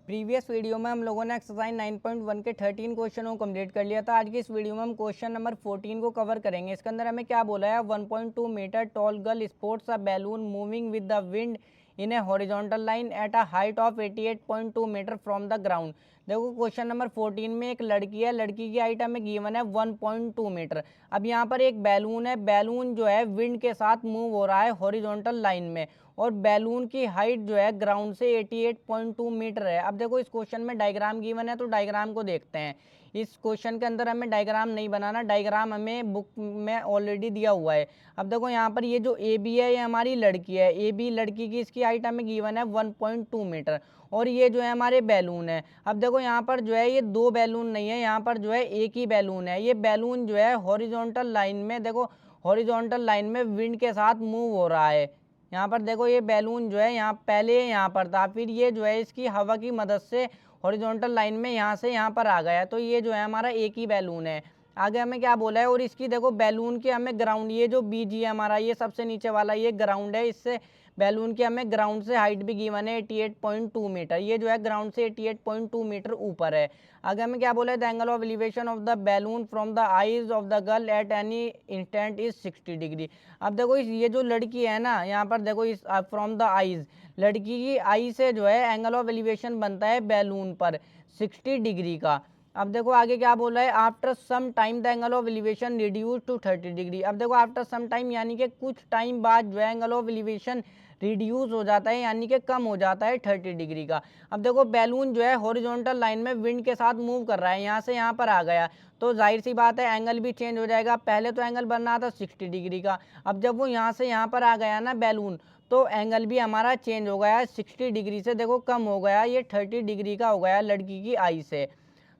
Previous video में हम लोगों ने एक्सरसाइज 9.1 के 13 क्वेश्चन को कंप्लीट कर लिया था। आज की इस वीडियो में हम क्वेश्चन नंबर 14 को कवर करेंगे। इसके अंदर हमें क्या बोला है, 1.2 meter tall girl sports a balloon moving with the wind in a horizontal line at a height of 88.2 meter from the ground. देखो क्वेश्चन नंबर 14 में एक लड़की है, लड़की की हाइट हमें गिवन है 1.2 मीटर। अब यहाँ पर एक बैलून है, बैलून जो है विंड के साथ मूव हो रहा है हॉरिजॉन्टल लाइन में, और बैलून की हाइट जो है ग्राउंड से 88.2 मीटर है। अब देखो इस क्वेश्चन में डायग्राम गिवन है, तो डायग्राम को देखते हैं। इस क्वेश्चन के अंदर हमें डायग्राम नहीं बनाना, डायग्राम हमें बुक में ऑलरेडी दिया हुआ है। अब देखो यहाँ पर ये जो ए बी है, ये हमारी लड़की है, ए बी लड़की की, इसकी हाइट हमें गिवन है 1.2 मीटर, और ये जो है हमारे बैलून है। अब देखो यहाँ पर जो है ये दो बैलून नहीं है, यहाँ पर जो है एक ही बैलून है। ये बैलून जो है हॉरिजॉन्टल लाइन में, देखो हॉरिजॉन्टल लाइन में विंड के साथ मूव हो रहा है। यहाँ पर देखो ये बैलून जो है यहाँ पहले यहाँ पर था, फिर ये जो है इसकी हवा की मदद से हॉरिजॉन्टल लाइन में यहाँ से यहाँ पर आ गया, तो ये जो है हमारा एक ही बैलून है। आगे हमें क्या बोला है, और इसकी देखो बैलून की हमें ग्राउंड, ये जो बीजी है हमारा, ये सबसे नीचे वाला ये ग्राउंड है, इससे बैलून की हमें ग्राउंड से हाइट भी गिवन है 88.2 मीटर। ये जो है ग्राउंड से 88.2 मीटर ऊपर है। आगे हमें क्या बोला है, the angle of elevation of the balloon from the eyes of the girl at any instant is 60 degree. अब देखो ये जो लड़की है ना, यहाँ पर देखो इस फ्रॉम द आईज, लड़की की आई से जो है एंगल ऑफ एलिवेशन बनता है बैलून पर 60 डिग्री का। अब देखो आगे क्या बोला है, after some time the angle of elevation reduce to 30 degree. अब देखो आफ्टर सम टाइम यानी कि कुछ टाइम बाद जो है एंगल ऑफ एलिवेशन रिड्यूस हो जाता है, यानी कि कम हो जाता है 30 डिग्री का। अब देखो बैलून जो है हॉरिजॉन्टल लाइन में विंड के साथ मूव कर रहा है, यहाँ से यहाँ पर आ गया, तो जाहिर सी बात है एंगल भी चेंज हो जाएगा। पहले तो एंगल बन रहा था 60 डिग्री का, अब जब वो यहाँ से यहाँ पर आ गया ना बैलून, तो एंगल भी हमारा चेंज हो गया, 60 डिग्री से देखो कम हो गया, ये 30 डिग्री का हो गया लड़की की आई से।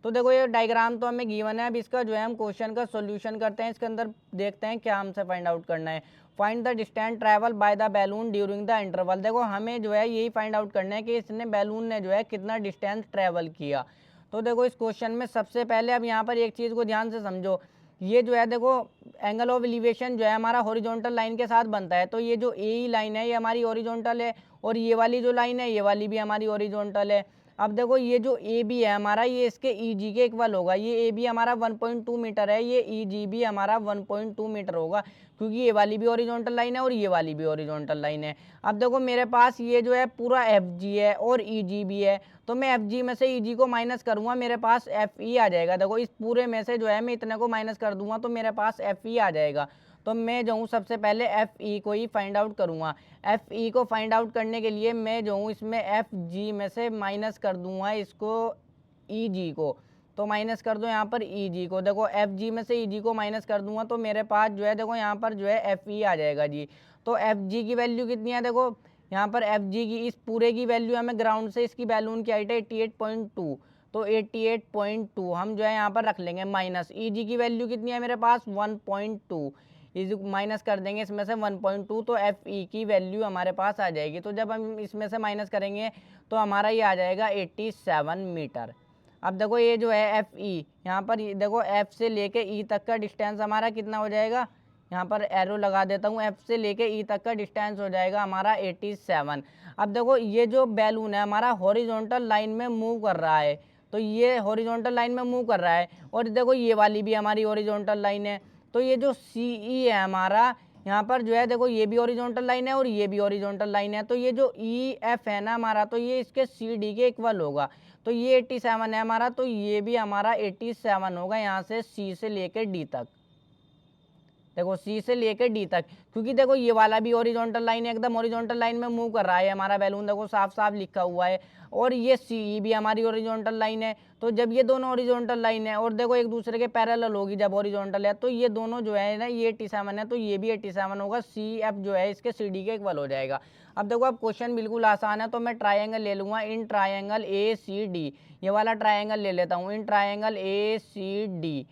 तो देखो ये डायग्राम तो हमें गिवन है। अब इसका जो है हम क्वेश्चन का सॉल्यूशन करते हैं। इसके अंदर देखते हैं क्या हमसे फाइंड आउट करना है। Find the distance travel by the balloon during the interval. देखो हमें जो है यही फाइंड आउट करना है कि इसने बैलून ने जो है कितना डिस्टेंस ट्रैवल किया। तो देखो इस क्वेश्चन में सबसे पहले अब यहाँ पर एक चीज़ को ध्यान से समझो, ये जो है देखो एंगल ऑफ एलिवेशन जो है हमारा हॉरिजॉन्टल लाइन के साथ बनता है, तो ये जो ए लाइन है ये हमारी हॉरिजॉन्टल है, और ये वाली जो लाइन है ये वाली भी हमारी हॉरिजॉन्टल है। अब देखो ये जो ए बी है हमारा, ये इसके ई जी के इक्वल होगा। ये ए बी हमारा 1.2 मीटर है, ये ई जी भी हमारा 1.2 मीटर होगा, क्योंकि ये वाली भी हॉरिजॉन्टल लाइन है और ये वाली भी हॉरिजॉन्टल लाइन है। अब देखो मेरे पास ये जो है पूरा एफ जी है और ई जी भी है, तो मैं एफ जी में से ई जी को माइनस करूँगा, मेरे पास एफ ई आ जाएगा। देखो इस पूरे में से जो है मैं इतने को माइनस कर दूंगा, तो मेरे पास एफ ई आ जाएगा। तो मैं जो हूँ सबसे पहले एफ ई को ही फाइंड आउट करूँगा। एफ ई को फाइंड आउट करने के लिए मैं जो हूँ इसमें एफ जी में से माइनस कर दूंगा इसको ई जी को, तो माइनस कर दो यहाँ पर ई जी को। देखो एफ जी में से ई जी को माइनस कर दूंगा, तो मेरे पास जो है देखो यहाँ पर जो है एफ ई आ जाएगा जी। तो एफ जी की वैल्यू कितनी है, देखो यहाँ पर एफ जी की इस पूरे की वैल्यू हमें ग्राउंड से इसकी बैलून की हाइट है 88.2, तो 88.2 हम जो है यहाँ पर रख लेंगे माइनस। ई जी की वैल्यू कितनी है मेरे पास 1.2, इज माइनस कर देंगे इसमें से 1.2, तो एफ ई की वैल्यू हमारे पास आ जाएगी। तो जब हम इसमें से माइनस करेंगे तो हमारा ये आ जाएगा 87 मीटर। अब देखो ये जो है एफ ई, यहाँ पर देखो एफ से लेके ई तक का डिस्टेंस हमारा कितना हो जाएगा, यहाँ पर एरो लगा देता हूँ, एफ से लेके ई तक का डिस्टेंस हो जाएगा हमारा 87। अब देखो ये जो बैलून है हमारा हॉरिजॉन्टल लाइन में मूव कर रहा है, तो ये हॉरिजॉन्टल लाइन में मूव कर रहा है, और देखो ये वाली भी हमारी हॉरिजॉन्टल लाइन है। तो ये जो सी ई है हमारा, यहाँ पर जो है देखो ये भी हॉरिजॉन्टल लाइन है और ये भी हॉरिजॉन्टल लाइन है, तो ये जो ई एफ है ना हमारा, तो ये इसके सी डी के इक्वल होगा। तो ये 87 है हमारा, तो ये भी हमारा 87 होगा यहाँ से सी से लेकर डी तक। देखो सी से लेकर डी तक, क्योंकि देखो ये वाला भी हॉरिजॉन्टल लाइन है, एकदम हॉरिजॉन्टल लाइन में मूव कर रहा है हमारा बैलून, देखो साफ साफ लिखा हुआ है, और ये सी भी हमारी हॉरिजॉन्टल लाइन है। तो जब ये दोनों हॉरिजॉन्टल लाइन है और देखो एक दूसरे के पैरेलल होगी जब हॉरिजॉन्टल है, तो ये दोनों जो है ना, ये 87 है तो ये भी 87 होगा, सी एफ जो है इसके सी डी के इक्वल हो जाएगा। अब देखो अब क्वेश्चन बिल्कुल आसान है, तो मैं ट्राइंगल ले लूँगा, in triangle A C D, ये वाला ट्राइंगल ले लेता हूँ, in triangle A C D.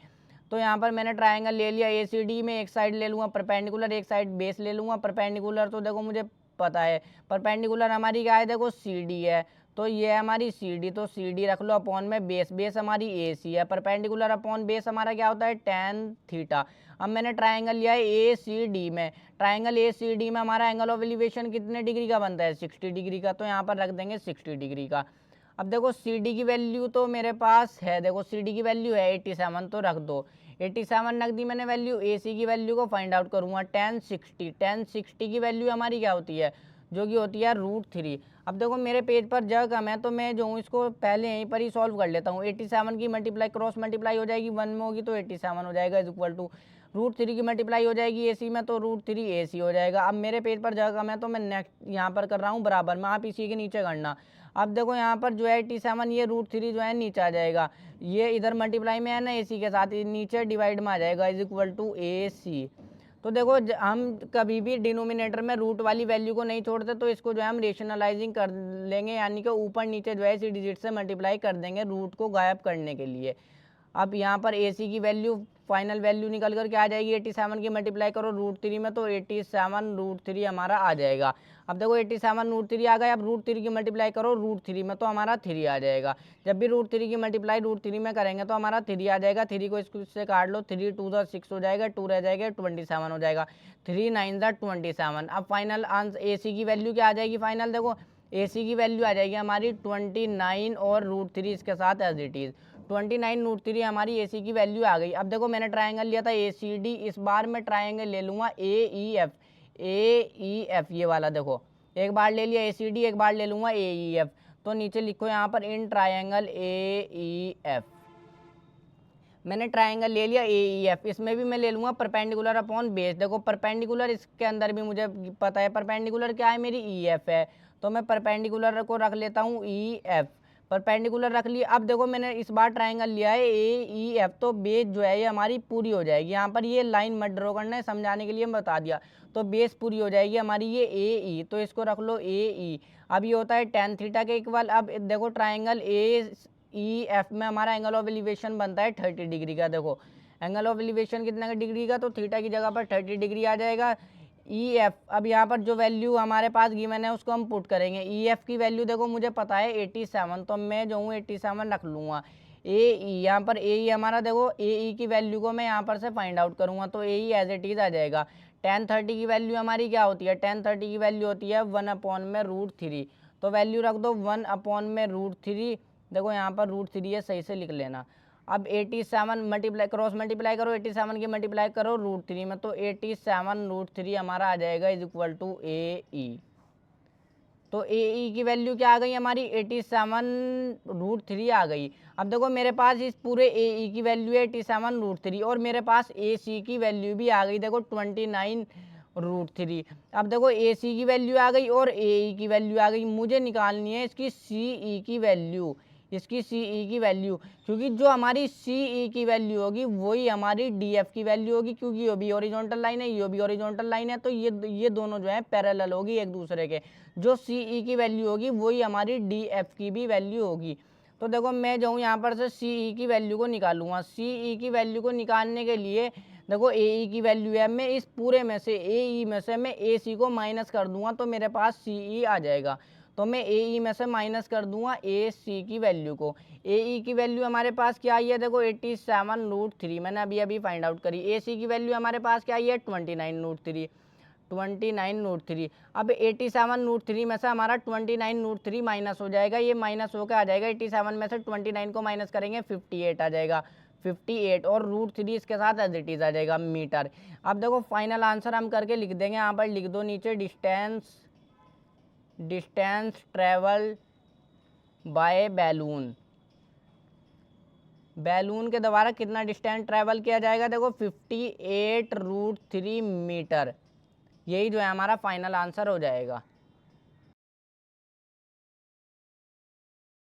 तो यहाँ पर मैंने ट्रायंगल ले लिया ए सी डी में, एक साइड ले लूँगा परपेंडिकुलर, एक साइड बेस ले लूँगा परपेंडिकुलर। तो देखो मुझे पता है परपेंडिकुलर हमारी क्या है, देखो सी डी है, तो ये है हमारी सी डी, तो सी डी रख लो अपॉन में बेस, बेस हमारी ए सी है, परपेंडिकुलर अपॉन बेस हमारा क्या होता है tan थीटा। अब मैंने ट्रायंगल लिया है ए सी डी में, ट्रायंगल ए सी डी में हमारा एंगल ऑफ एलिवेशन कितने डिग्री का बनता है 60 डिग्री का, तो यहाँ पर रख देंगे 60 डिग्री का। अब देखो सी डी की वैल्यू तो मेरे पास है, देखो सी डी की वैल्यू है 87 तो रख दो, 87 रख दी मैंने वैल्यू। ए सी की वैल्यू को फाइंड आउट करूँगा 1060 की वैल्यू हमारी क्या होती है, जो कि होती है √3। अब देखो मेरे पेज पर जगह कम है तो मैं जो हूँ इसको पहले यहीं पर ही सॉल्व कर लेता हूँ। 87 की मल्टीप्लाई क्रॉस मल्टीप्लाई हो जाएगी 1 में होगी तो 87 हो जाएगा, इज इक्वल टू √3 की मल्टीप्लाई हो जाएगी ए सी में तो √3 ए सी हो जाएगा। अब मेरे पेज पर जगह कम है तो मैं नेक्स्ट यहाँ पर कर रहा हूँ बराबर में, आप इसी के नीचे करना। अब देखो यहाँ पर जो है 87 ये √3 जो है नीचे आ जाएगा, ये इधर मल्टीप्लाई में है ना ए सी के साथ, नीचे डिवाइड में आ जाएगा, इज इक्वल टू ए सी। तो देखो हम कभी भी डिनोमिनेटर में रूट वाली वैल्यू को नहीं छोड़ते, तो इसको जो है हम रेशनलाइजिंग कर लेंगे, यानी कि ऊपर नीचे जो है इसी डिजिट से मल्टीप्लाई कर देंगे रूट को गायब करने के लिए। अब यहाँ पर ए सी की वैल्यू फाइनल वैल्यू निकल कर क्या आ जाएगी, 87 की मल्टीप्लाई करो √3 में तो 87 √3 हमारा आ जाएगा। अब देखो 87 √3 आ गया, अब √3 की मल्टीप्लाई करो √3 में तो हमारा 3 आ जाएगा। जब भी √3 की मल्टीप्लाई √3 में करेंगे तो हमारा 3 आ जाएगा, 3 को इससे काट लो, 3 2 6 हो जाएगा, 2 रह जाएगा 27 हो जाएगा, 3 9 27। अब फाइनल आंसर ए सी की वैल्यू क्या आ जाएगी, फाइनल देखो ए सी की वैल्यू आ जाएगी हमारी 29 और √3 इसके साथ एज इट इज़ 29 √3 हमारी ए सी की वैल्यू आ गई। अब देखो मैंने ट्रायंगल लिया था ए सी डी, इस बार मैं ट्रायंगल ले लूँगा ए ई एफ, ये वाला देखो एक बार ले लिया ए सी डी, एक बार ले लूँगा ए ई एफ। तो नीचे लिखो यहाँ पर in triangle A E F, मैंने ट्रायंगल ले लिया ए ई एफ, इसमें भी मैं ले लूँगा परपेंडिकुलर अपॉन बेस। देखो परपेंडिकुलर इसके अंदर भी मुझे पता है परपेंडिकुलर क्या है, मेरी ई एफ है, तो मैं परपेंडिकुलर को रख लेता हूँ ई एफ, परपेंडिकुलर रख लिया। अब देखो मैंने इस बार ट्रायंगल लिया है ए ई एफ, तो बेस जो है ये हमारी पूरी हो जाएगी। यहाँ पर ये लाइन मत ड्रॉ करना है, समझाने के लिए मैं बता दिया, तो बेस पूरी हो जाएगी हमारी ये ए ई, तो इसको रख लो ए ई। अब ये होता है tan थीटा के इक्वल। अब देखो ट्राइंगल ए ई एफ में हमारा एंगल ऑफ एलिवेशन बनता है 30 डिग्री का। देखो एंगल ऑफ एलिवेशन कितना डिग्री का, तो थीटा की जगह पर 30 डिग्री आ जाएगा। ई एफ, अब यहाँ पर जो वैल्यू हमारे पास गिवन है उसको हम पुट करेंगे। ई एफ की वैल्यू देखो मुझे पता है 87, तो मैं जो हूँ 87 रख लूँगा। ए ई, यहाँ पर ए ई हमारा देखो ए ई की वैल्यू को मैं यहाँ पर से फाइंड आउट करूँगा, तो ए ई एज इट इज़ आ जाएगा। tan 30 की वैल्यू हमारी क्या होती है, tan 30 की वैल्यू होती है 1/√3, तो वैल्यू रख दो 1/√3। देखो यहाँ पर √3 है, सही से लिख लेना। अब 87 मल्टीप्लाई क्रॉस मल्टीप्लाई करो, 87 की मल्टीप्लाई करो √3 में, तो 87 √3 हमारा आ जाएगा इज इक्वल टू ए ई। तो ए ई की वैल्यू क्या आ गई हमारी 87 √3 आ गई। अब देखो मेरे पास इस पूरे ए ई की वैल्यू है 87 √3 और मेरे पास ए सी की वैल्यू भी आ गई, देखो 29 √3। अब देखो ए सी की वैल्यू आ गई और ए ई की वैल्यू आ गई, मुझे निकालनी है इसकी सी ई की वैल्यू, इसकी सी ई की वैल्यू, क्योंकि जो हमारी सी ई की वैल्यू होगी वही हमारी डी एफ की वैल्यू होगी, क्योंकि ये भी हॉरिजॉन्टल लाइन है, ये भी हॉरिजॉन्टल लाइन है, तो ये दोनों जो है पैरेलल होगी एक दूसरे के। जो सी ई की वैल्यू होगी वही हमारी डी एफ की भी वैल्यू होगी। तो देखो मैं जो हूँ यहाँ पर से सी ई की वैल्यू को निकालूंगा। सी ई की वैल्यू को निकालने के लिए देखो ए ई की वैल्यू है, मैं इस पूरे में से ए ई में से मैं ए सी को माइनस कर दूंगा, तो मेरे पास सी ई आ जाएगा। तो मैं ए ई में से माइनस कर दूंगा ए सी की वैल्यू को। ए ई की वैल्यू हमारे पास क्या आई है, देखो 87 √3 मैंने अभी फाइंड आउट करी। ए सी की वैल्यू हमारे पास क्या आई है 29 √3, 29 √3। अब 87 √3 में से हमारा 29 √3 माइनस हो जाएगा, ये माइनस होकर आ जाएगा। 87 में से 29 को माइनस करेंगे 58 आ जाएगा, 58 और √3 इसके साथ एज इट इज आ जाएगा मीटर। अब देखो फाइनल आंसर हम करके लिख देंगे, यहाँ पर लिख दो नीचे distance travel by balloon, balloon के द्वारा कितना डिस्टेंस ट्रेवल किया जाएगा, देखो 58 √3 मीटर, यही जो है हमारा फाइनल आंसर हो जाएगा।